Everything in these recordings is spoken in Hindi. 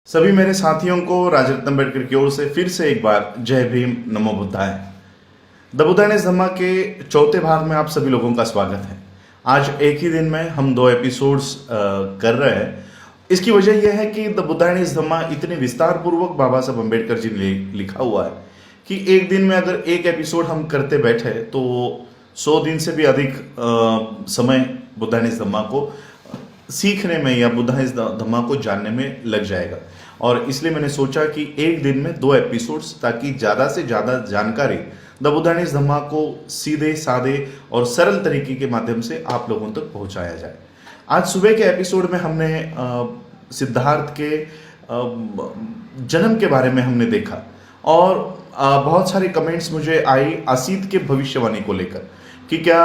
सभी मेरे साथियों को राजरत्न अम्बेडकर की ओर से फिर से एक बार जय भीम नमो बुद्धाय। द बुद्धाइज धम्मा के चौथे भाग में आप सभी लोगों का स्वागत है। आज एक ही दिन में हम 2 एपिसोड्स कर रहे हैं। इसकी वजह यह है कि द बुद्धाइज धम्मा इतने विस्तार पूर्वक बाबा साहब अम्बेडकर जी ने लिखा हुआ है कि एक दिन में अगर एक एपिसोड हम करते बैठे तो 100 दिन से भी अधिक समय बुद्धाइज धम्मा को सीखने में या बुद्धाइज धम्मा को जानने में लग जाएगा। और इसलिए मैंने सोचा कि एक दिन में 2 एपिसोड्स, ताकि ज़्यादा से ज़्यादा जानकारी द बुद्धाइज धम्मा को सीधे साधे और सरल तरीके के माध्यम से आप लोगों तक पहुंचाया जाए। आज सुबह के एपिसोड में हमने सिद्धार्थ के जन्म के बारे में हमने देखा और बहुत सारे कमेंट्स मुझे आई असीत के भविष्यवाणी को लेकर कि क्या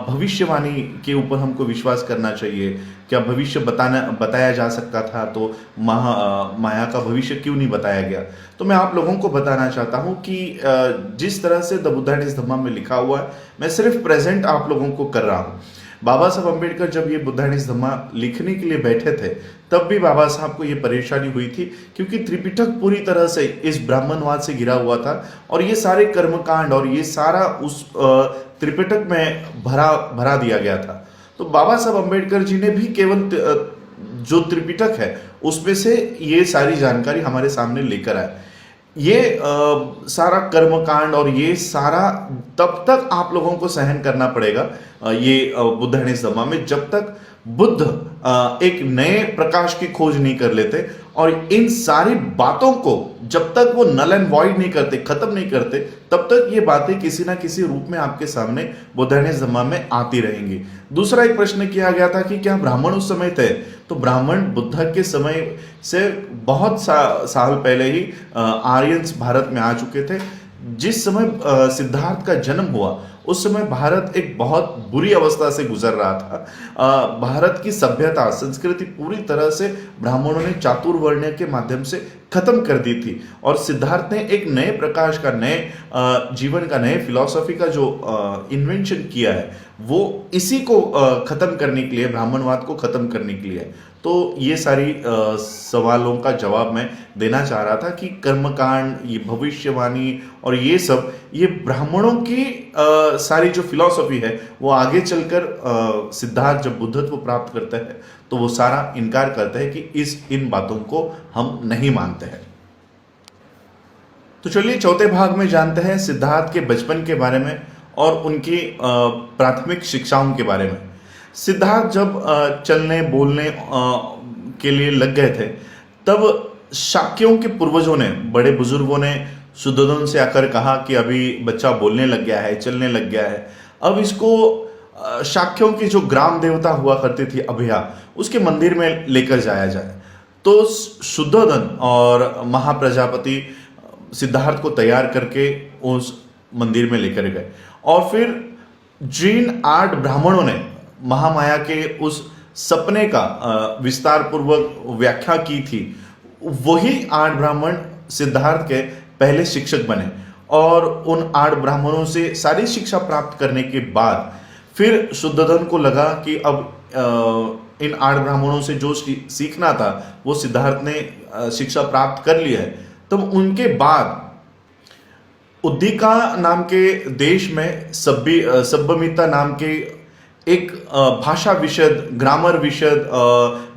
भविष्यवाणी के ऊपर हमको विश्वास करना चाहिए, क्या भविष्य बताया जा सकता था तो माया का भविष्य क्यों नहीं बताया गया। तो मैं आप लोगों को बताना चाहता हूं कि जिस तरह से द बुद्धाइज धम्मा में लिखा हुआ है मैं सिर्फ प्रेजेंट आप लोगों को कर रहा हूं। बाबा साहब अम्बेडकर जब ये बुद्धाइज धम्मा लिखने के लिए बैठे थे तब भी बाबा साहब को ये परेशानी हुई थी, क्योंकि त्रिपिटक पूरी तरह से इस ब्राह्मणवाद से घिरा हुआ था और ये सारे कर्मकांड और ये सारा उस त्रिपिटक में भरा दिया गया था। तो बाबा साहब अम्बेडकर जी ने भी केवल जो त्रिपिटक है उसमें से ये सारी जानकारी हमारे सामने लेकर आए। ये सारा कर्मकांड और ये सारा तब तक आप लोगों को सहन करना पड़ेगा ये बुद्धाइज धम्मा में, जब तक बुद्ध एक नए प्रकाश की खोज नहीं कर लेते और इन सारी बातों को जब तक वो नल एंड वॉइड नहीं करते, खत्म नहीं करते, तब तक ये बातें किसी ना किसी रूप में आपके सामने बुद्धाइज धम्मा में आती रहेंगी। दूसरा एक प्रश्न किया गया था कि क्या ब्राह्मण उस समय थे, तो ब्राह्मण बुद्ध के समय से बहुत साल पहले ही आर्यंस भारत में आ चुके थे। जिस समय सिद्धार्थ का जन्म हुआ उस समय भारत एक बहुत बुरी अवस्था से गुजर रहा था। भारत की सभ्यता संस्कृति पूरी तरह से ब्राह्मणों ने चातुर्वर्ण्य के माध्यम से खत्म कर दी थी और सिद्धार्थ ने एक नए प्रकाश का, नए जीवन का, नए फिलॉसफी का जो इन्वेंशन किया है वो इसी को खत्म करने के लिए, ब्राह्मणवाद को खत्म करने के लिए। तो ये सारी सवालों का जवाब मैं देना चाह रहा था कि कर्मकांड, ये भविष्यवाणी और ये सब, ये ब्राह्मणों की सारी जो फिलॉसफी है वो आगे चलकर सिद्धार्थ जब बुद्धत्व प्राप्त करता है तो वो सारा इनकार करता है कि इन बातों को हम नहीं मानते हैं। तो चलिए चौथे भाग में जानते हैं सिद्धार्थ के बचपन के बारे में और उनकी प्राथमिक शिक्षाओं के बारे में। सिद्धार्थ जब चलने बोलने के लिए लग गए थे तब शाक्यों के पूर्वजों ने, बड़े बुजुर्गों ने शुद्धोधन से आकर कहा कि अभी बच्चा बोलने लग गया है, चलने लग गया है, अब इसको शाक्यों की जो ग्राम देवता हुआ करती थी अभया, उसके मंदिर में लेकर जाया जाए। तो शुद्धोधन और महाप्रजापति सिद्धार्थ को तैयार करके उस मंदिर में लेकर गए और फिर जिन 8 ब्राह्मणों ने महामाया के उस सपने का विस्तार पूर्वक व्याख्या की थी, वही 8 ब्राह्मण सिद्धार्थ के पहले शिक्षक बने और उन 8 ब्राह्मणों से सारी शिक्षा प्राप्त करने के बाद फिर शुद्धोधन को लगा कि अब इन 8 ब्राह्मणों से जो सीखना था वो सिद्धार्थ ने शिक्षा प्राप्त कर लिया है। तब उनके बाद उद्दीका नाम के देश में सभ्यमिता नाम के एक भाषा विशद, ग्रामर विशद,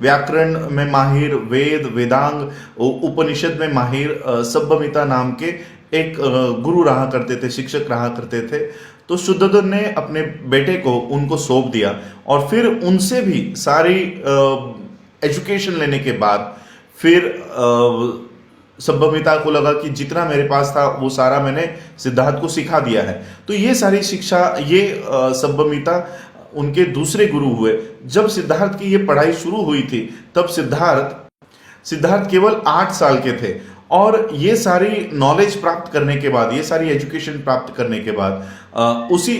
व्याकरण में माहिर, वेदांग, उपनिषद में माहिर सभ्यमिता नाम के एक गुरु रहा करते थे, शिक्षक रहा करते थे। तो शुद्धोधन ने अपने बेटे को उनको सौंप दिया और फिर उनसे भी सारी एजुकेशन लेने के बाद फिर सभ्यमिता को लगा कि जितना मेरे पास था वो सारा मैंने सिद्धार्थ को सिखा दिया है। तो ये सारी शिक्षा, ये सभ्यमिता उनके दूसरे गुरु हुए। जब सिद्धार्थ की ये पढ़ाई शुरू हुई थी तब सिद्धार्थ केवल 8 साल के थे और ये सारी नॉलेज प्राप्त करने के बाद, ये सारी एजुकेशन प्राप्त करने के बाद उसी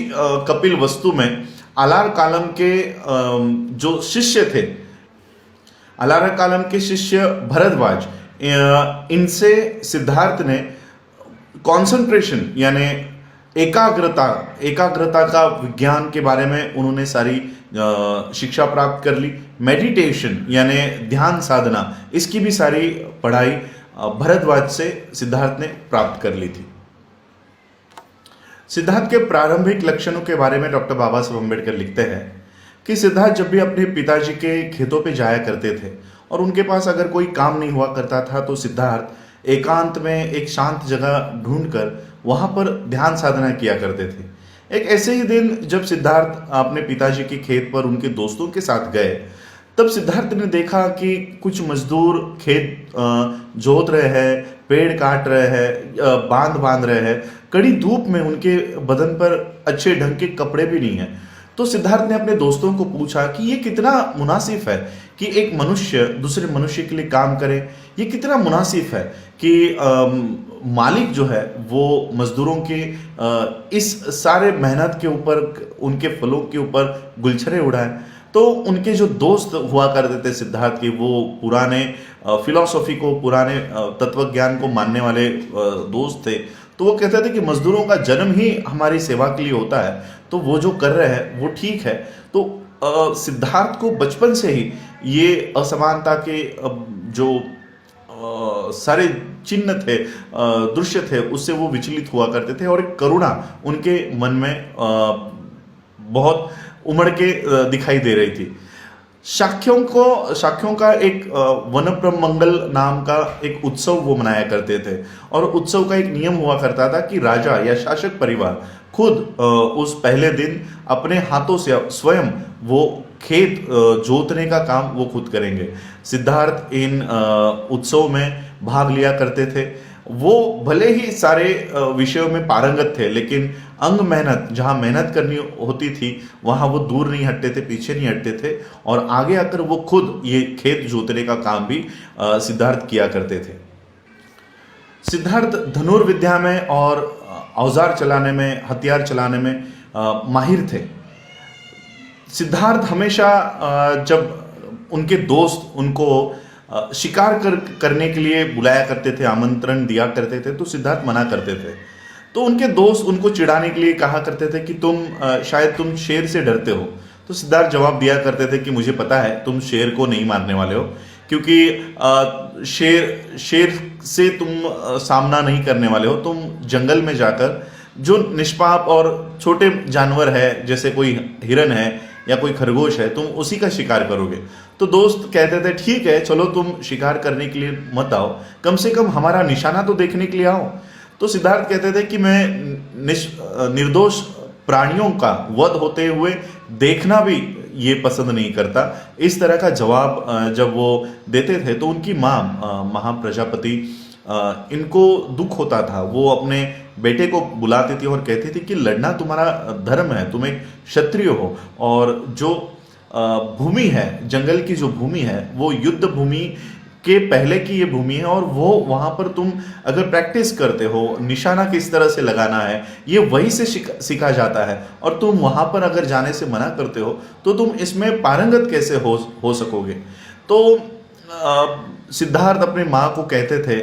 कपिल वस्तु में अलार कालम के जो शिष्य थे, अलार कालम के शिष्य भरद्वाज, इनसे सिद्धार्थ ने कंसंट्रेशन यानी एकाग्रता एकाग्रता का विज्ञान के बारे में उन्होंने सारी शिक्षा प्राप्त कर ली। मेडिटेशन यानी ध्यान साधना, इसकी भी सारी पढ़ाई भरद्वाज से सिद्धार्थ ने प्राप्त कर ली थी। सिद्धार्थ के प्रारंभिक लक्षणों के बारे में डॉक्टर बाबा साहब अम्बेडकर लिखते हैं कि सिद्धार्थ जब भी अपने पिताजी के खेतों पे जाया करते थे और उनके पास अगर कोई काम नहीं हुआ करता था तो सिद्धार्थ एकांत में एक शांत जगह ढूंढकर वहां पर ध्यान साधना किया करते थे। एक ऐसे ही दिन जब सिद्धार्थ अपने पिताजी के खेत पर उनके दोस्तों के साथ गए, तब सिद्धार्थ ने देखा कि कुछ मजदूर खेत जोत रहे हैं, पेड़ काट रहे हैं, बांध बांध रहे हैं। कड़ी धूप में उनके बदन पर अच्छे ढंग के कपड़े भी नहीं है। तो सिद्धार्थ ने अपने दोस्तों को पूछा कि ये कितना मुनासिब है कि एक मनुष्य दूसरे मनुष्य के लिए काम करे। ये कितना मुनासिब है कि मालिक जो है वो मजदूरों के इस सारे मेहनत के ऊपर, उनके फलों के ऊपर गुलछरे उड़ाए। तो उनके जो दोस्त हुआ करते थे सिद्धार्थ के, वो पुराने फिलॉसफी को, पुराने तत्व ज्ञान को मानने वाले दोस्त थे। तो वो कहते थे कि मजदूरों का जन्म ही हमारी सेवा के लिए होता है, तो वो जो कर रहे हैं वो ठीक है। तो सिद्धार्थ को बचपन से ही ये असमानता के जो सारे चिन्ह थे, दृश्य थे, उससे वो विचलित हुआ करते थे और एक करुणा उनके मन में बहुत उमड़ के दिखाई दे रही थी। शाक्यों का एक वनप्रमंगल नाम का एक उत्सव वो मनाया करते थे और उत्सव का एक नियम हुआ करता था कि राजा या शासक परिवार खुद उस पहले दिन अपने हाथों से स्वयं वो खेत जोतने का काम वो खुद करेंगे। सिद्धार्थ इन उत्सव में भाग लिया करते थे। वो भले ही सारे विषयों में पारंगत थे, लेकिन अंग मेहनत, जहाँ मेहनत करनी होती थी वहाँ वो दूर नहीं हटते थे, पीछे नहीं हटते थे और आगे आकर वो खुद ये खेत जोतने का काम भी सिद्धार्थ किया करते थे। सिद्धार्थ धनुर्विद्या में और औजार चलाने में, हथियार चलाने में माहिर थे। सिद्धार्थ हमेशा जब उनके दोस्त उनको शिकार करने के लिए बुलाया करते थे, आमंत्रण दिया करते थे, तो सिद्धार्थ मना करते थे। तो उनके दोस्त उनको चिढ़ाने के लिए कहा करते थे कि शायद तुम शेर से डरते हो। तो सिद्धार्थ जवाब दिया करते थे कि मुझे पता है तुम शेर को नहीं मारने वाले हो, क्योंकि शेर से तुम सामना नहीं करने वाले हो। तुम जंगल में जाकर जो निष्पाप और छोटे जानवर है, जैसे कोई हिरन है या कोई खरगोश है, तुम उसी का शिकार करोगे। तो दोस्त कहते थे ठीक है, चलो तुम शिकार करने के लिए मत आओ, कम से कम हमारा निशाना तो देखने के लिए आओ। तो सिद्धार्थ कहते थे कि मैं निर्दोष प्राणियों का वध होते हुए देखना भी ये पसंद नहीं करता। इस तरह का जवाब जब वो देते थे तो उनकी माँ महाप्रजापति, इनको दुख होता था। वो अपने बेटे को बुलाती थी और कहती थी कि लड़ना तुम्हारा धर्म है, तुम एक क्षत्रिय हो और जो भूमि है, जंगल की जो भूमि है वो युद्ध भूमि के पहले की ये भूमि है और वो वहां पर तुम अगर प्रैक्टिस करते हो, निशाना किस तरह से लगाना है ये वहीं से सीखा जाता है और तुम वहां पर अगर जाने से मना करते हो तो तुम इसमें पारंगत कैसे हो सकोगे। तो सिद्धार्थ अपनी माँ को कहते थे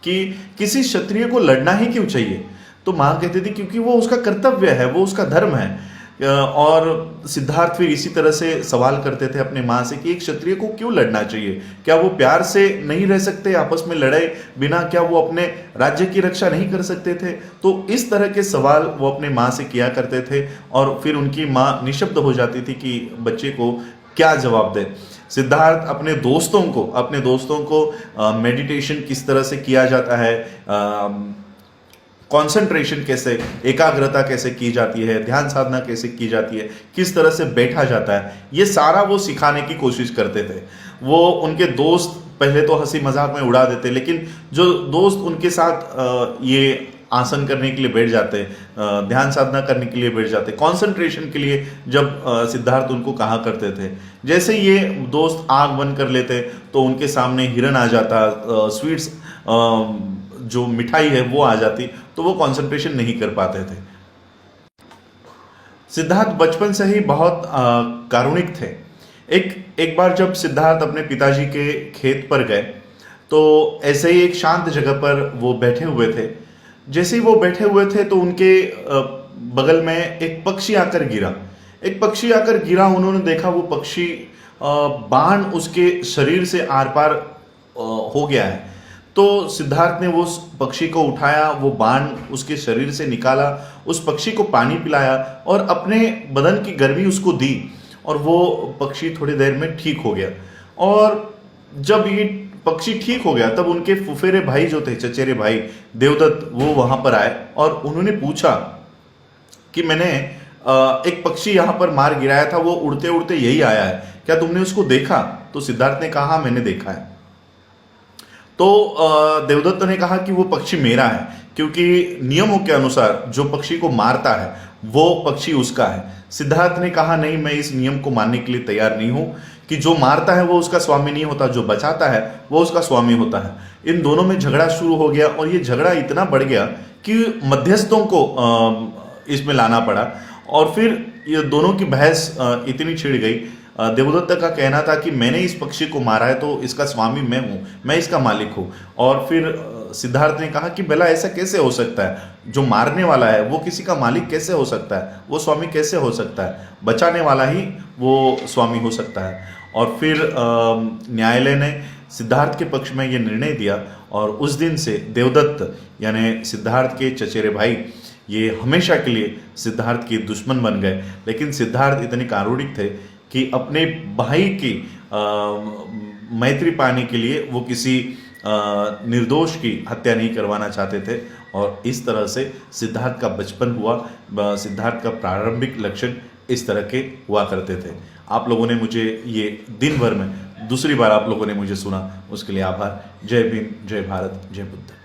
कि किसी क्षत्रिय को लड़ना ही क्यों चाहिए। तो माँ कहती थी क्योंकि वो उसका कर्तव्य है, वो उसका धर्म है। और सिद्धार्थ फिर इसी तरह से सवाल करते थे अपने माँ से कि एक क्षत्रिय को क्यों लड़ना चाहिए, क्या वो प्यार से नहीं रह सकते, आपस में लड़े बिना क्या वो अपने राज्य की रक्षा नहीं कर सकते थे। तो इस तरह के सवाल वो अपने माँ से किया करते थे और फिर उनकी माँ निशब्द हो जाती थी कि बच्चे को क्या जवाब दे। सिद्धार्थ अपने दोस्तों को मेडिटेशन किस तरह से किया जाता है, कंसंट्रेशन कैसे, एकाग्रता कैसे की जाती है, ध्यान साधना कैसे की जाती है, किस तरह से बैठा जाता है, ये सारा वो सिखाने की कोशिश करते थे। वो उनके दोस्त पहले तो हंसी मजाक में उड़ा देते, लेकिन जो दोस्त उनके साथ ये आसन करने के लिए बैठ जाते, ध्यान साधना करने के लिए बैठ जाते, कंसंट्रेशन के लिए जब सिद्धार्थ उनको कहा करते थे, जैसे ये दोस्त आंख बंद कर लेते तो उनके सामने हिरन आ जाता, स्वीट्स जो मिठाई है वो आ जाती, तो वो कंसंट्रेशन नहीं कर पाते थे। सिद्धार्थ बचपन से ही बहुत कारुणिक थे। एक बार जब सिद्धार्थ अपने पिताजी के खेत पर गए तो ऐसे ही एक शांत जगह पर वो बैठे हुए थे। जैसे ही वो बैठे हुए थे तो उनके बगल में एक पक्षी आकर गिरा। एक पक्षी आकर गिरा, उन्होंने देखा वो पक्षी बाण उसके शरीर से आर पार हो गया है। तो सिद्धार्थ ने वो उस पक्षी को उठाया, वो बाण उसके शरीर से निकाला, उस पक्षी को पानी पिलाया और अपने बदन की गर्मी उसको दी और वो पक्षी थोड़ी देर में ठीक हो गया। और जब ये पक्षी ठीक हो गया तब उनके फुफेरे भाई जो थे, चचेरे भाई देवदत्त, वो वहां पर आए और उन्होंने पूछा कि मैंने एक पक्षी यहां पर मार गिराया था, वो उड़ते उड़ते यही आया है, क्या तुमने उसको देखा? तो सिद्धार्थ ने कहा मैंने देखा है। तो देवदत्त ने कहा कि वो पक्षी मेरा है, क्योंकि नियमों के अनुसार जो पक्षी को मारता है वो पक्षी उसका है। सिद्धार्थ ने कहा नहीं, मैं इस नियम को मानने के लिए तैयार नहीं हूं कि जो मारता है वो उसका स्वामी नहीं होता, जो बचाता है वो उसका स्वामी होता है। इन दोनों में झगड़ा शुरू हो गया और ये झगड़ा इतना बढ़ गया कि मध्यस्थों को इसमें लाना पड़ा और फिर ये दोनों की बहस इतनी छिड़ गई। देवदत्त का कहना था कि मैंने इस पक्षी को मारा है तो इसका स्वामी मैं हूं, मैं इसका मालिक हूं। और फिर सिद्धार्थ ने कहा कि भला ऐसा कैसे हो सकता है, जो मारने वाला है वो किसी का मालिक कैसे हो सकता है, वो स्वामी कैसे हो सकता है, बचाने वाला ही वो स्वामी हो सकता है। और फिर न्यायालय ने सिद्धार्थ के पक्ष में ये निर्णय दिया और उस दिन से देवदत्त यानी सिद्धार्थ के चचेरे भाई ये हमेशा के लिए सिद्धार्थ के दुश्मन बन गए। लेकिन सिद्धार्थ इतने कारुणिक थे कि अपने भाई की मैत्री पाने के लिए वो किसी निर्दोष की हत्या नहीं करवाना चाहते थे। और इस तरह से सिद्धार्थ का बचपन हुआ। सिद्धार्थ का प्रारंभिक लक्षण इस तरह के हुआ करते थे। आप लोगों ने मुझे ये दिन भर में दूसरी बार आप लोगों ने मुझे सुना, उसके लिए आभार। जय भीम, जय भारत, जय बुद्ध।